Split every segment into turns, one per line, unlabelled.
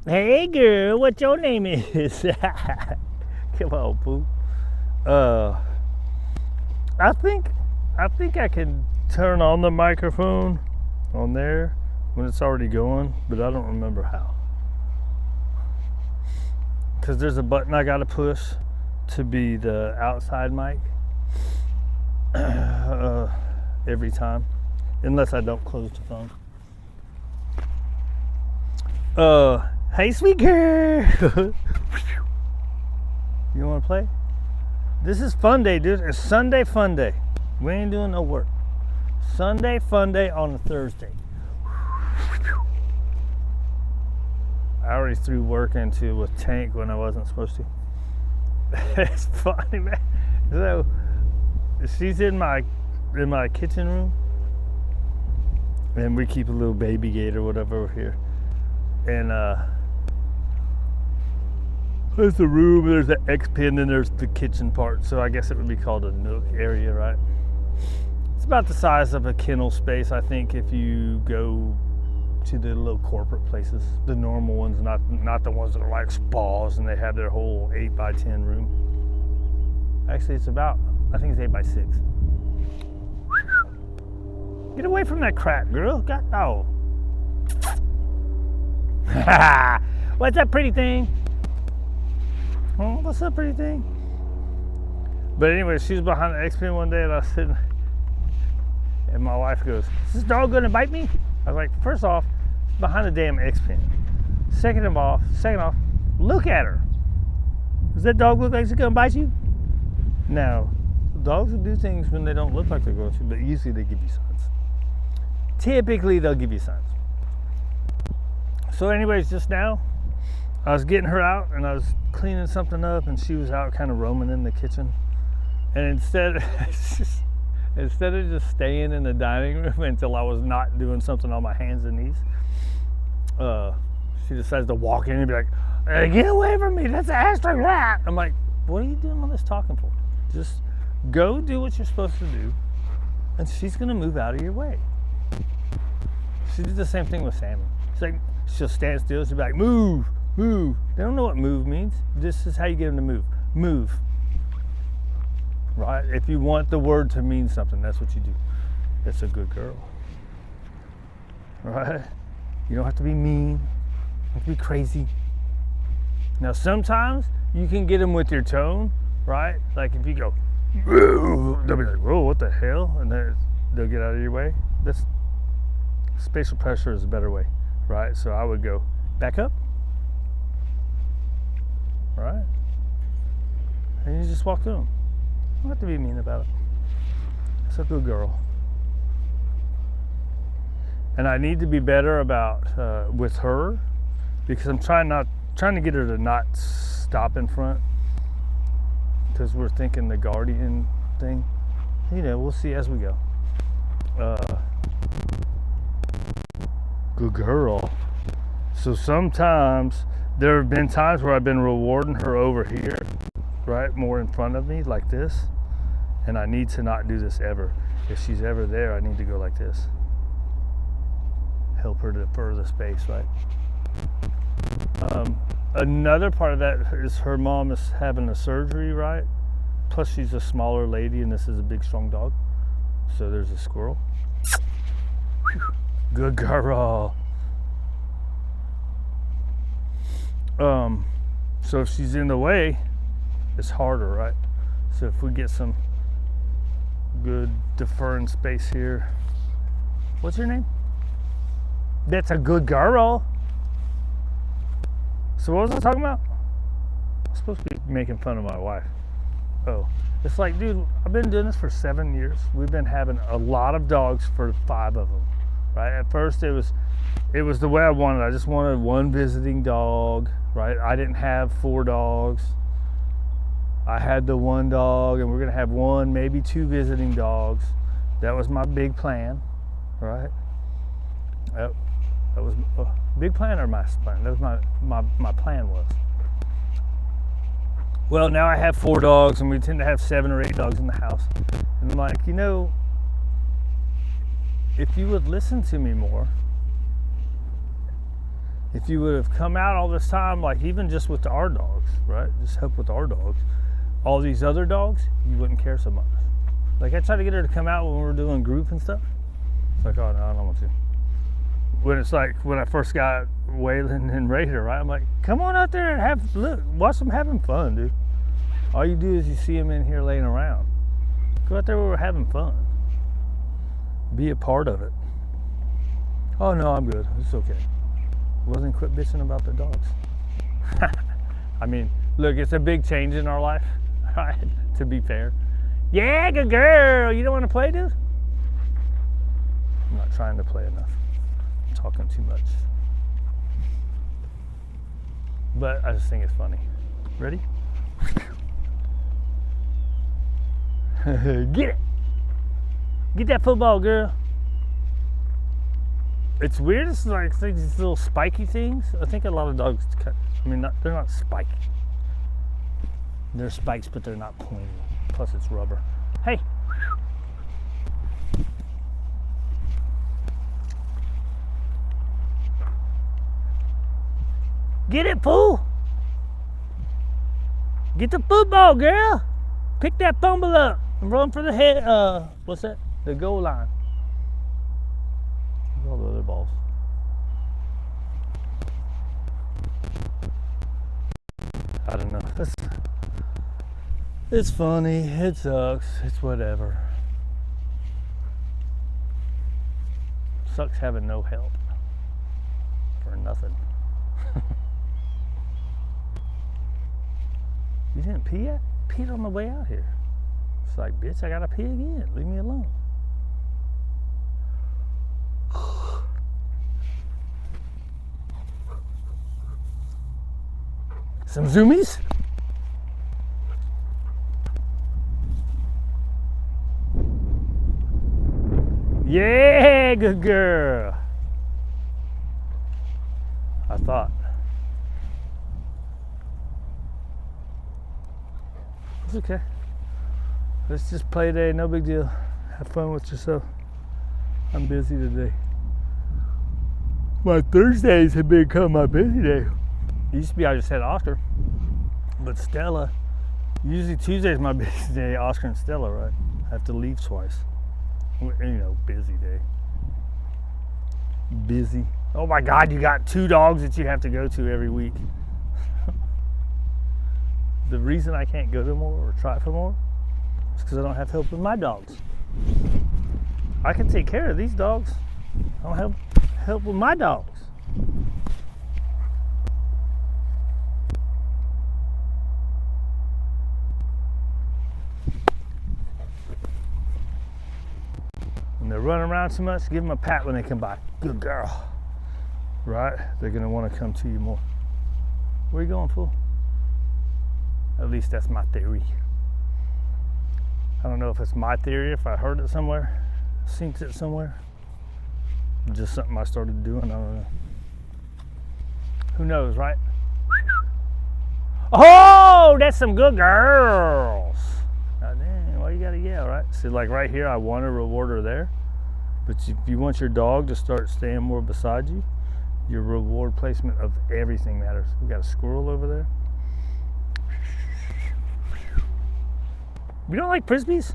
Hey girl, what your name is? Come on, boo. Uh, I think I can turn on the microphone on there when it's already going, but I don't remember how. Cause there's a button I gotta push to be the outside mic every time, unless I don't close the phone. Hey, sweet girl. You wanna play? This is fun day, dude. It's Sunday fun day. We ain't doing no work. Sunday fun day on a Thursday. I already threw work into a tank when I wasn't supposed to. It's funny, man. So she's in my kitchen room, and we keep a little baby gate or whatever over here. And there's the room, there's the X pin, and there's the kitchen part. So I guess it would be called a nook area, right? It's about the size of a kennel space, I think, if you go to the little corporate places, the normal ones, not the ones that are like spas and they have their whole 8x10 room. Actually, I think it's 8x6. Get away from that crap, girl. God, no. What's up, pretty thing? Oh, what's up, pretty thing? But anyway, she was behind the X pin one day, and I was sitting, and my wife goes, "Is this dog gonna bite me?" I was like, first off, it's behind the damn X pin. Second off, look at her. Does that dog look like it's gonna bite you? Now, dogs will do things when they don't look like they're going to, but usually they give you signs. Typically, they'll give you signs. So anyways, just now, I was getting her out and I was cleaning something up, and she was out kind of roaming in the kitchen. And instead of just staying in the dining room until I was not doing something on my hands and knees, she decides to walk in and be like, "Hey, get away from me, that's an extra rat." I'm like, what are you doing all this talking for? Just go do what you're supposed to do, and she's gonna move out of your way. She did the same thing with Sammy. She's like, she'll stand still, she'll be like, "Move, move." They don't know what move means. This is how you get them to move. Move. Right? If you want the word to mean something, that's what you do. That's a good girl. Right? You don't have to be mean. You don't have to be crazy. Now, sometimes you can get them with your tone, right? Like if you go, they'll be like, "Whoa, what the hell?" And then they'll get out of your way. That's spatial pressure is a better way, right? So I would go, back up. Right? And you just walk through them. You don't have to be mean about it. It's a good girl. And I need to be better about with her, because I'm trying to get her to not stop in front, because we're thinking the guardian thing. We'll see as we go. Good girl. So sometimes there have been times where I've been rewarding her over here, right, more in front of me like this, and I need to not do this ever. If she's ever there, I need to go like this. Help her to defer the space, right? Another part of that is her mom is having a surgery, right? Plus she's a smaller lady and this is a big strong dog. So there's a squirrel. Good girl. So if she's in the way, it's harder, right? So if we get some good deferring space here. What's your name? That's a good girl. So what was I talking about? I'm supposed to be making fun of my wife. Oh, it's like, dude, I've been doing this for 7 years. We've been having a lot of dogs for 5 of them, right? At first it was the way I wanted. I just wanted one visiting dog, right? I didn't have 4 dogs. I had the 1 dog, and we're gonna have 1, maybe 2 visiting dogs. That was my big plan, right? That was a big plan or my plan? That was my plan was. Well, now I have 4 dogs, and we tend to have 7 or 8 dogs in the house. And I'm like, if you would listen to me more, if you would have come out all this time, like even just with our dogs, right? Just help with our dogs. All these other dogs, you wouldn't care so much. Like I tried to get her to come out when we were doing group and stuff. It's like, oh no, I don't want to. When it's like when I first got Waylon and Raider, right? I'm like, come on out there and watch them having fun, dude. All you do is you see them in here laying around. Go out there where we're having fun. Be a part of it. Oh no, I'm good. It's okay. Wasn't quit bitching about the dogs. I mean, look, it's a big change in our life, right? To be fair. Yeah, good girl. You don't want to play, dude? I'm not trying to play enough. I'm talking too much. But I just think it's funny. Ready? Get it. Get that football, girl. It's weird. It's like these little spiky things. I think a lot of dogs cut. I mean, they're not spiky. They're spikes, but they're not pointy. Plus, it's rubber. Hey. Get it, fool. Get the football, girl. Pick that fumble up and run for the head. What's that? The goal line. All the other balls. I don't know. It's funny. It sucks. It's whatever. Sucks having no help for nothing. You didn't pee yet? Peed on the way out here. It's like, bitch, I gotta pee again. Leave me alone. Some zoomies? Yeah, good girl. I thought. It's okay. Let's just play today, no big deal. Have fun with yourself. I'm busy today. My Thursdays have become my busy day. It used to be I just had Oscar, but Stella, usually Tuesday's my busy day, Oscar and Stella, right? I have to leave twice. You know, busy day. Busy. Oh my God, you got 2 dogs that you have to go to every week. The reason I can't go to more or try for more is because I don't have help with my dogs. I can take care of these dogs. I don't have help with my dogs. When they're running around too much, give them a pat when they come by. Good girl. Right? They're going to want to come to you more. Where are you going, fool? At least that's my theory. I don't know if it's my theory, if I heard it somewhere, synced it somewhere. Just something I started doing, I don't know. Who knows, right? Oh, that's some good girls. God dang, why you gotta yell, right? See, like right here, I want to reward her there. But if you want your dog to start staying more beside you, your reward placement of everything matters. We got a squirrel over there. You don't like frisbees?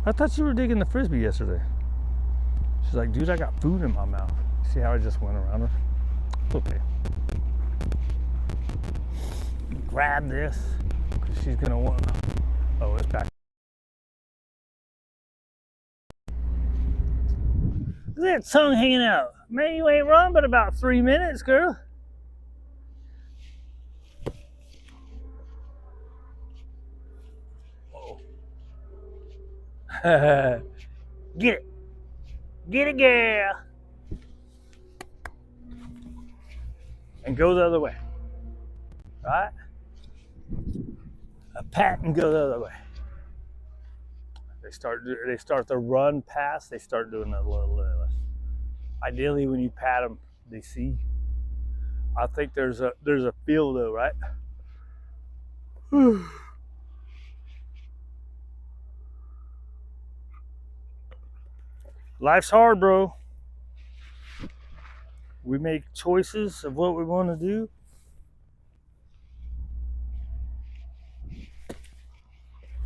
I thought you were digging the frisbee yesterday. She's like, dude, I got food in my mouth. See how I just went around her? It's okay. Grab this, because she's gonna want. Oh, it's back. Look at that tongue hanging out. Man, you ain't run but about 3 minutes, girl. Get it. Get it, girl. And go the other way. Right? A pat and go the other way. They start the run pass, they start doing that a little less. Ideally, when you pat them, they see. I think there's a feel though, right? Life's hard, bro. We make choices of what we want to do.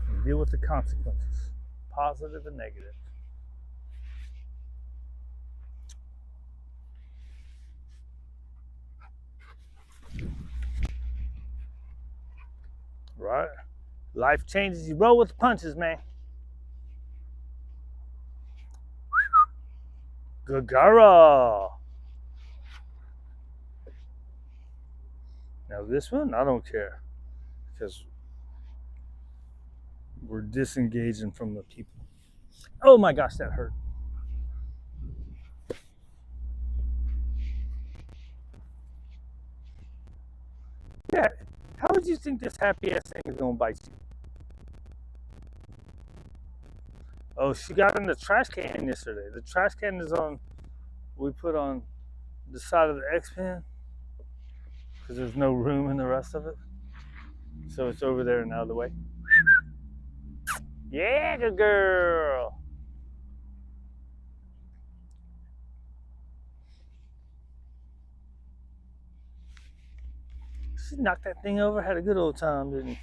And deal with the consequences, positive and negative. Right? Life changes. You roll with the punches, man. Good girl. Now this one, I don't care because we're disengaging from the people. Oh my gosh, that hurt. Yeah. How would you think this happy ass thing is gonna bite you? Oh, she got in the trash can yesterday. The trash can is on. We put on the side of the X pen because there's no room in the rest of it. So it's over there and out of the way. Yeah, good girl. She knocked that thing over. Had a good old time, didn't she?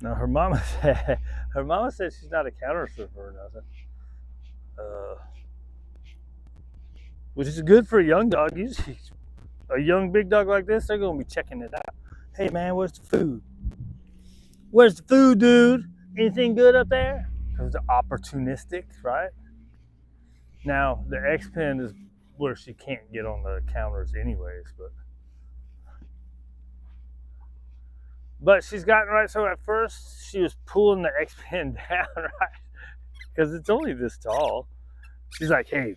Now her mama said she's not a counter surfer or nothing. Uh, which is good for a young dog. Usually, a young big dog like this, they're gonna be checking it out. Hey man, where's the food? Where's the food, dude? Anything good up there? Because they're opportunistic, right? Now the X pen is where she can't get on the counters, anyways. But she's gotten right. So at first she was pulling the X pen down, right? Because it's only this tall. She's like, "Hey,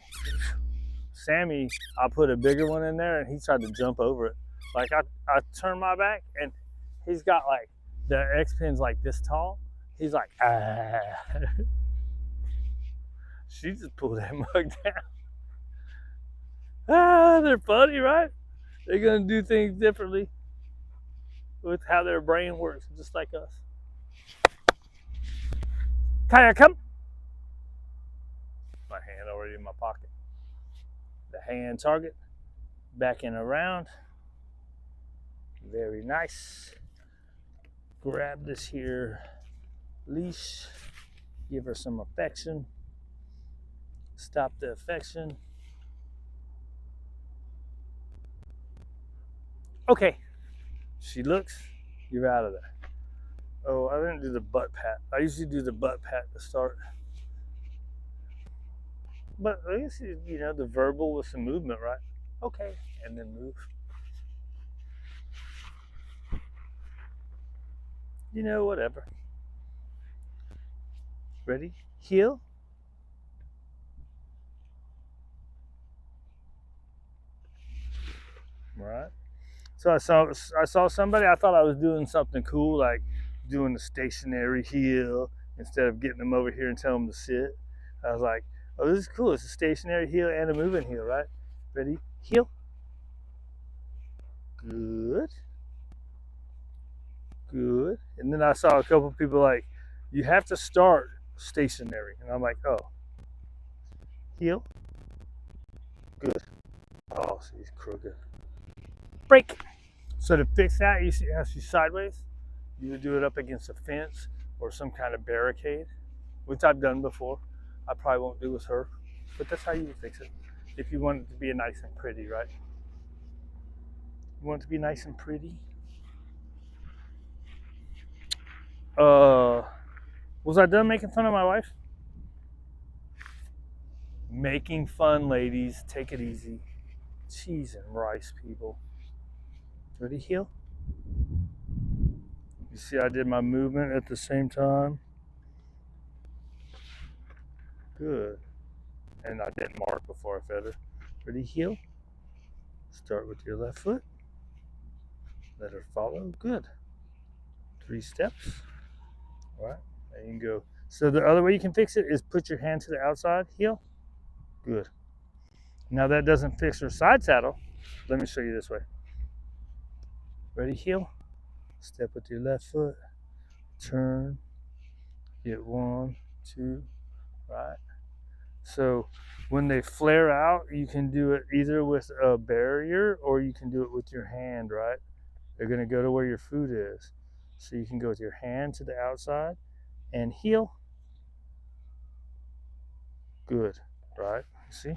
Sammy, I put a bigger one in there," and he tried to jump over it. Like I turned my back, and he's got like the X pen's like this tall. He's like, ah. She just pulled that mug down. Ah, they're funny, right? They're gonna do things differently with how their brain works, just like us. Kaya, come. My hand already in my pocket. The hand target, backing around. Very nice. Grab this here leash. Give her some affection. Stop the affection. Okay. She looks. You're out of there. Oh, I didn't do the butt pat. I usually do the butt pat to start. But I guess, the verbal with some movement, right? Okay. And then move. Whatever. Ready? Heel. Right. So I saw somebody. I thought I was doing something cool, like doing the stationary heel instead of getting them over here and telling them to sit. I was like, "Oh, this is cool. It's a stationary heel and a moving heel, right? Ready? Heel. Good. Good." And then I saw a couple people like, "You have to start stationary," and I'm like, "Oh, heel. Good. Oh, she's crooked. Break." So to fix that, you see how she's sideways. You would do it up against a fence or some kind of barricade, which I've done before. I probably won't do with her, but that's how you would fix it. If you want it to be nice and pretty, right? You want it to be nice and pretty. Was I done making fun of my wife? Making fun, ladies. Take it easy. Cheese and rice, people. Ready, heel? You see, I did my movement at the same time. Good. And I didn't mark before I fed her. Ready, heel? Start with your left foot. Let her follow. Good. 3 steps. All right. There you can go. So the other way you can fix it is put your hand to the outside heel. Good. Now that doesn't fix her side saddle. Let me show you this way. Ready, heel. Step with your left foot. Turn. Get 1, 2, right? So when they flare out, you can do it either with a barrier or you can do it with your hand, right? They're going to go to where your food is. So you can go with your hand to the outside and heel. Good, right? See?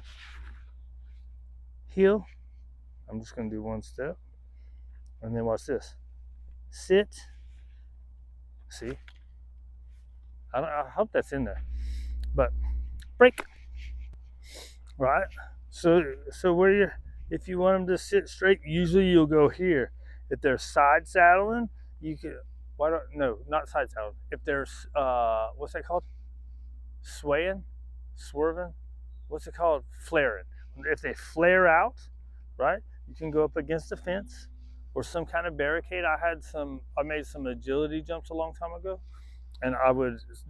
Heel. I'm just going to do one step. And then watch this. Sit. See? I hope that's in there. But break. Right? So where you, if you want them to sit straight, usually you'll go here. If they're side saddling, you can, why don't, no, not side saddling. If there's, what's that called? Swaying? Swerving? What's it called? Flaring. If they flare out, right, you can go up against the fence or some kind of barricade. I made some agility jumps a long time ago, and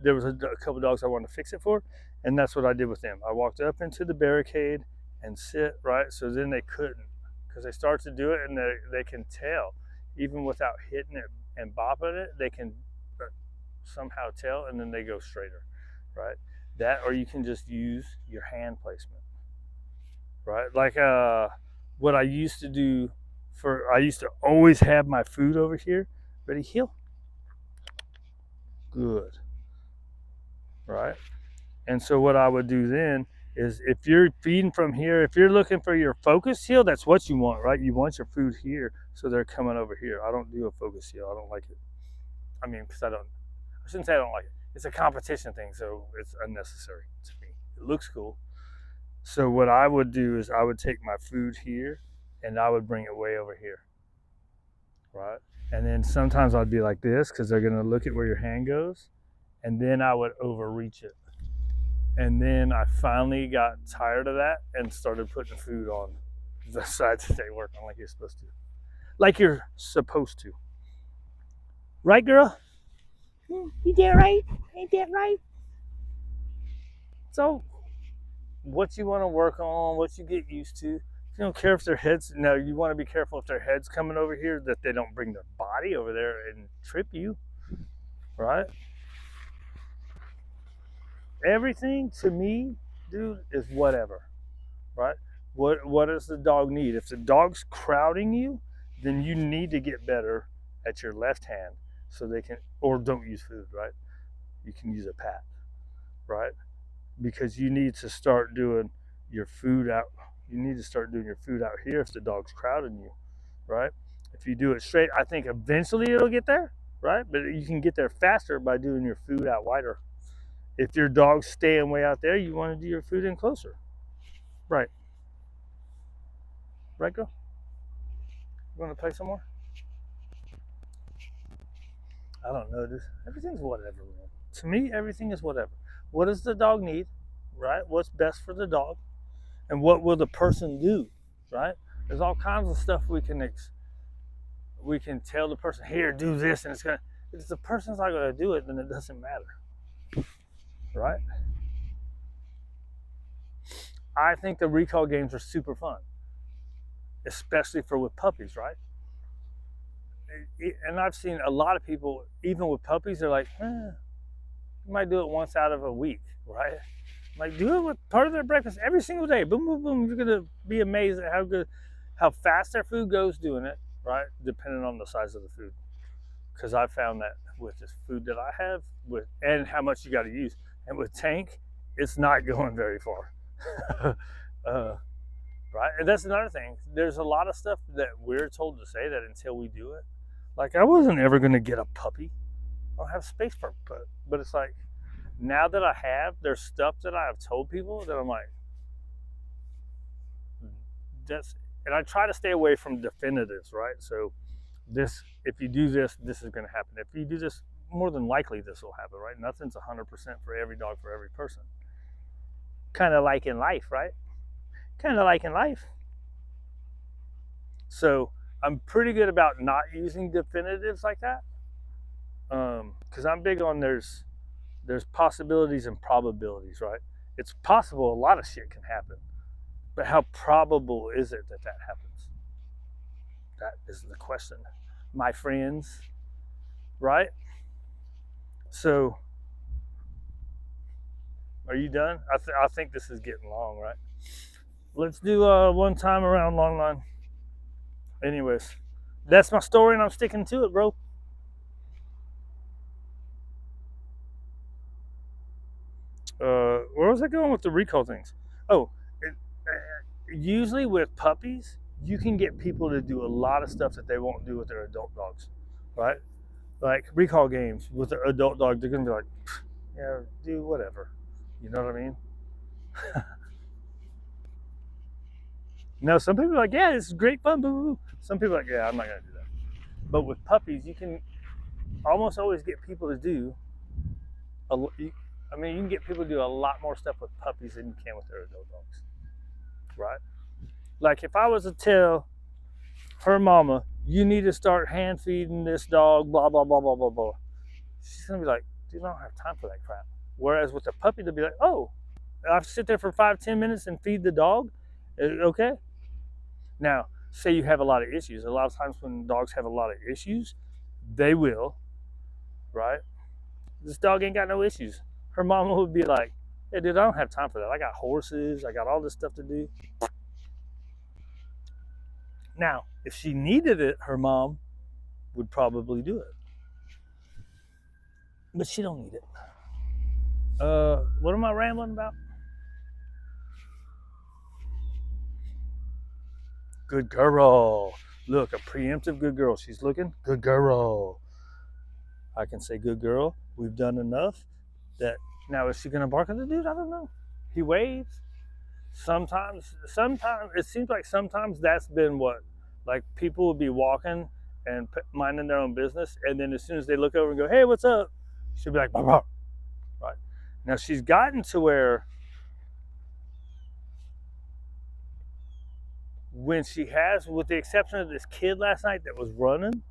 there was a couple dogs I wanted to fix it for, and that's what I did with them. I walked up into the barricade and sit, right, so then they couldn't, because they start to do it and they can tell, even without hitting it and bopping it, they can somehow tell, and then they go straighter, right? That, or you can just use your hand placement, right? Like what I used to do I used to always have my food over here. Ready, heel. Good, right? And so what I would do then is, if you're feeding from here, if you're looking for your focus heel, that's what you want, right? You want your food here, so they're coming over here. I don't do a focus heel. I don't like it. I mean, because I shouldn't say I don't like it. It's a competition thing, so it's unnecessary to me. It looks cool. So what I would do is I would take my food here and I would bring it way over here, right? And then sometimes I'd be like this because they're gonna look at where your hand goes, and then I would overreach it. And then I finally got tired of that and started putting food on the sides that they work on like you're supposed to. Like you're supposed to. Right, girl? You did right? Ain't that right? So what you want to work on, what you get used to. You don't care if their heads, no, you want to be careful if their head's coming over here, that they don't bring their body over there and trip you, right? Everything to me, dude, is whatever, right? What does the dog need? If the dog's crowding you, then you need to get better at your left hand so they can, or don't use food, right? You can use a pat, right? Because you need to start doing your food out. You need to start doing your food out here if the dog's crowding you, right? If you do it straight, I think eventually it'll get there, right? But you can get there faster by doing your food out wider. If your dog's staying way out there, you want to do your food in closer, right? Right, girl? You want to play some more? I don't know. Everything's whatever, man. To me, everything is whatever. What does the dog need, right? What's best for the dog, and what will the person do, right? There's all kinds of stuff we can tell the person, here, do this, and if the person's not gonna do it, then it doesn't matter, right? I think the recall games are super fun, especially with puppies, right? And I've seen a lot of people, even with puppies, they're like, you might do it once out of a week, right? Like, do it with part of their breakfast every single day. Boom, boom, boom. You're gonna be amazed at how fast their food goes doing it, right? Depending on the size of the food. Because I found that with this food that I have, and how much you got to use, and with Tank, it's not going very far. Right? And that's another thing. There's a lot of stuff that we're told to say that until we do it. Like, I wasn't ever going to get a puppy. I don't have space for it. But it's like, now that I have, there's stuff that I have told people that I'm like, and I try to stay away from definitives, right? So if you do this, this is going to happen. If you do this, more than likely this will happen, right? Nothing's 100% for every dog, for every person. Kind of like in life, right? Kind of like in life. So I'm pretty good about not using definitives like that, because I'm big on there's possibilities and probabilities, right? It's possible a lot of shit can happen, but how probable is it that happens? That is the question, my friends, right? So Are you done? I think this is getting long, right? Let's do one time around long line. Anyways, that's my story, and I'm sticking to it, bro. Where was I going with the recall things? Oh, usually with puppies, you can get people to do a lot of stuff that they won't do with their adult dogs, right? Like recall games with their adult dog, they're gonna be like, yeah, do whatever. You know what I mean? No, some people are like, yeah, this is great fun, boo boo. Some people are like, yeah, I'm not gonna do that. But with puppies, you can almost always get people to do. I mean, you can get people to do a lot more stuff with puppies than you can with their adult dogs, right? Like if I was to tell her mama, you need to start hand feeding this dog, blah blah blah blah blah blah. She's gonna be like, dude, I don't have time for that crap. Whereas with the puppy, they'll be like, oh, I have to sit there for 5-10 minutes and feed the dog. Okay. Now, say you have a lot of issues. A lot of times when dogs have a lot of issues, they will, right? This dog ain't got no issues. Her mama would be like, yeah, dude, I don't have time for that. I got horses. I got all this stuff to do. Now, if she needed it, her mom would probably do it. But she don't need it. What am I rambling about? Good girl. Look, a preemptive good girl. She's looking. Good girl. I can say good girl. We've done enough. That now is she gonna bark at the dude? I don't know. He waves. Sometimes it seems like sometimes that's been what, like people would be walking and minding their own business, and then as soon as they look over and go, "Hey, what's up?" She'll be like, "Bark, bark." Right now, she's gotten to where when she has, with the exception of this kid last night that was running,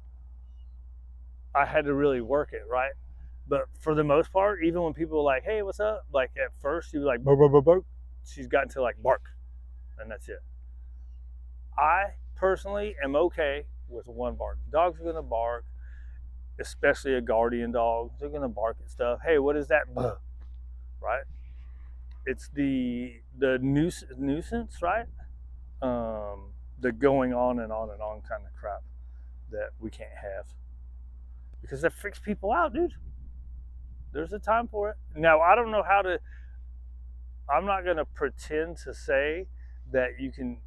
I had to really work it, right? But for the most part, even when people are like, "Hey, what's up?" Like at first, she was like, "Bark, bark, bark, bark." She's gotten to like bark, and that's it. I personally am okay with one bark. Dogs are gonna bark, especially a guardian dog. They're gonna bark at stuff. Hey, what is that? Right? It's the nuisance, right? The going on and on and on kind of crap that we can't have because that freaks people out, dude. There's a time for it. Now I don't know how to. I'm not gonna pretend to say that you can.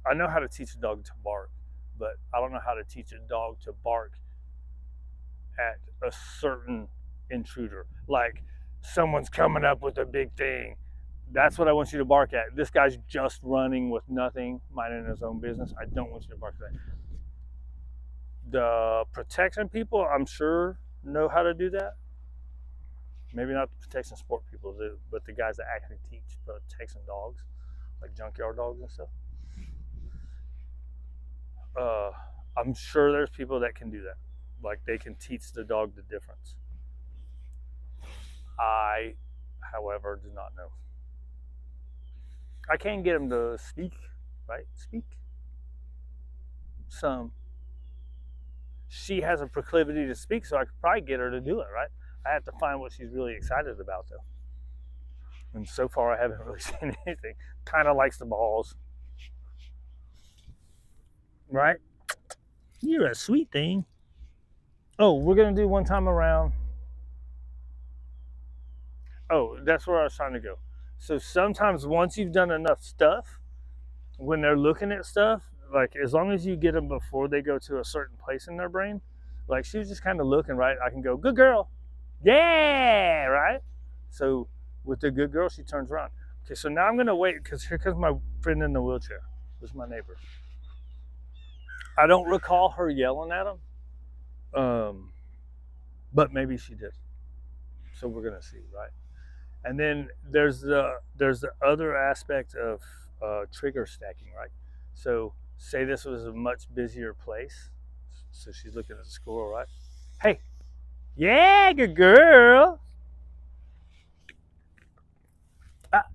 I know how to teach a dog to bark, but I don't know how to teach a dog to bark at a certain intruder. Like someone's coming up with a big thing. That's what I want you to bark at. This guy's just running with nothing, minding his own business. I don't want you to bark at that. The protection people, I'm sure, know how to do that. Maybe not the protection sport people do, but the guys that actually teach protection dogs, like junkyard dogs and stuff. Uh, I'm sure there's people that can do that. Like they can teach the dog the difference. I, however, do not know. I can get him to speak, right? Speak. Some. She has a proclivity to speak, so I could probably get her to do it, right? I have to find what she's really excited about, though. And so far, I haven't really seen anything. Kind of likes the balls, right? You're a sweet thing. Oh, we're gonna do one time around. Oh, that's where I was trying to go. So sometimes once you've done enough stuff, when they're looking at stuff, like as long as you get them before they go to a certain place in their brain, like she was just kind of looking, right? I can go, good girl, yeah, right? So with the good girl, she turns around. Okay, so now I'm gonna wait because here comes my friend in the wheelchair. This is my neighbor. I don't recall her yelling at him, but maybe she did. So we're gonna see, right? And then there's the other aspect of trigger stacking, right? So say this was a much busier place. So she's looking at the squirrel, right? Hey, yeah, good girl.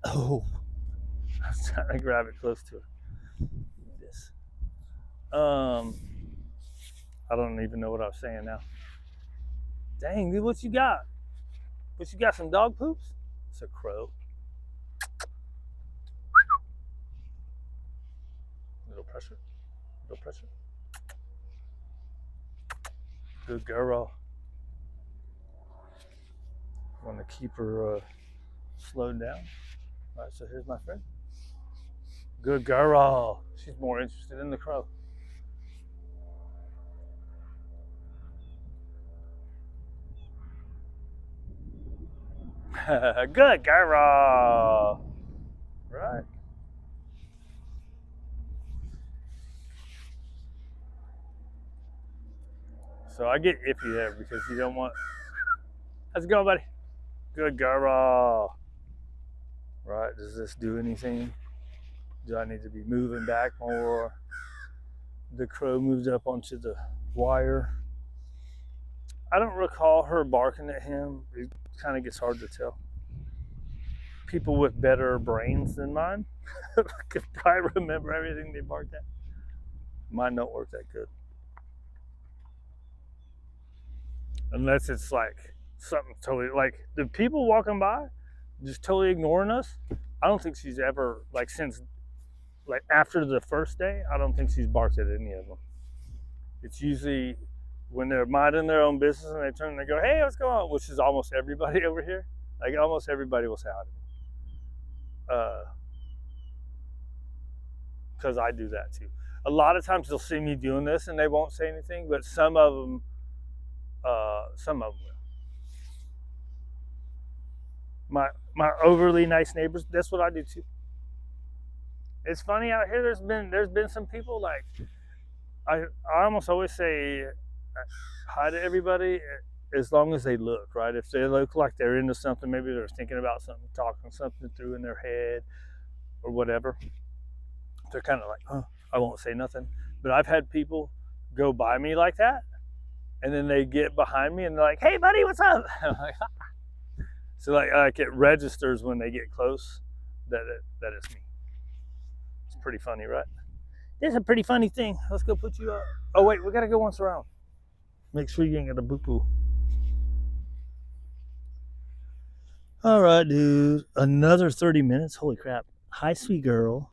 Oh, I was trying to grab it close to her. This. I don't even know what I was saying now. Dang, dude, what you got? What you got? Some dog poops? It's a crow. pressure. No pressure. Good girl. Want to keep her slowed down. All right, so here's my friend. Good girl. She's more interested in the crow. Good girl. Right. So I get iffy there because you don't want. How's it going, buddy? Good girl. Right. Does this do anything? Do I need to be moving back more? The crow moved up onto the wire. I don't recall her barking at him. It kind of gets hard to tell. People with better brains than mine could probably remember everything they barked at. Mine don't work that good. Unless it's like something totally like the people walking by just totally ignoring us. I don't think she's ever like since like after the first day, I don't think she's barked at any of them. It's usually when they're minding their own business and they turn and they go, "Hey, what's going on?" Which is almost everybody over here. Like almost everybody will say hi to me. Because I do that too. A lot of times they'll see me doing this and they won't say anything, but some of them will. My overly nice neighbors, that's what I do too. It's funny out here. There's been some people like I almost always say hi to everybody as long as they look right. If they look like they're into something, maybe they're thinking about something, talking something through in their head or whatever. They're kind of like, oh, I won't say nothing. But I've had people go by me like that, and then they get behind me and they're like, "Hey, buddy, what's up?" I'm like, so like it registers when they get close that it's me. It's pretty funny, right? It's a pretty funny thing. Let's go put you up. Oh wait, we gotta go once around. Make sure you ain't got a boo boo. All right, dude. Another 30 minutes. Holy crap. Hi, sweet girl.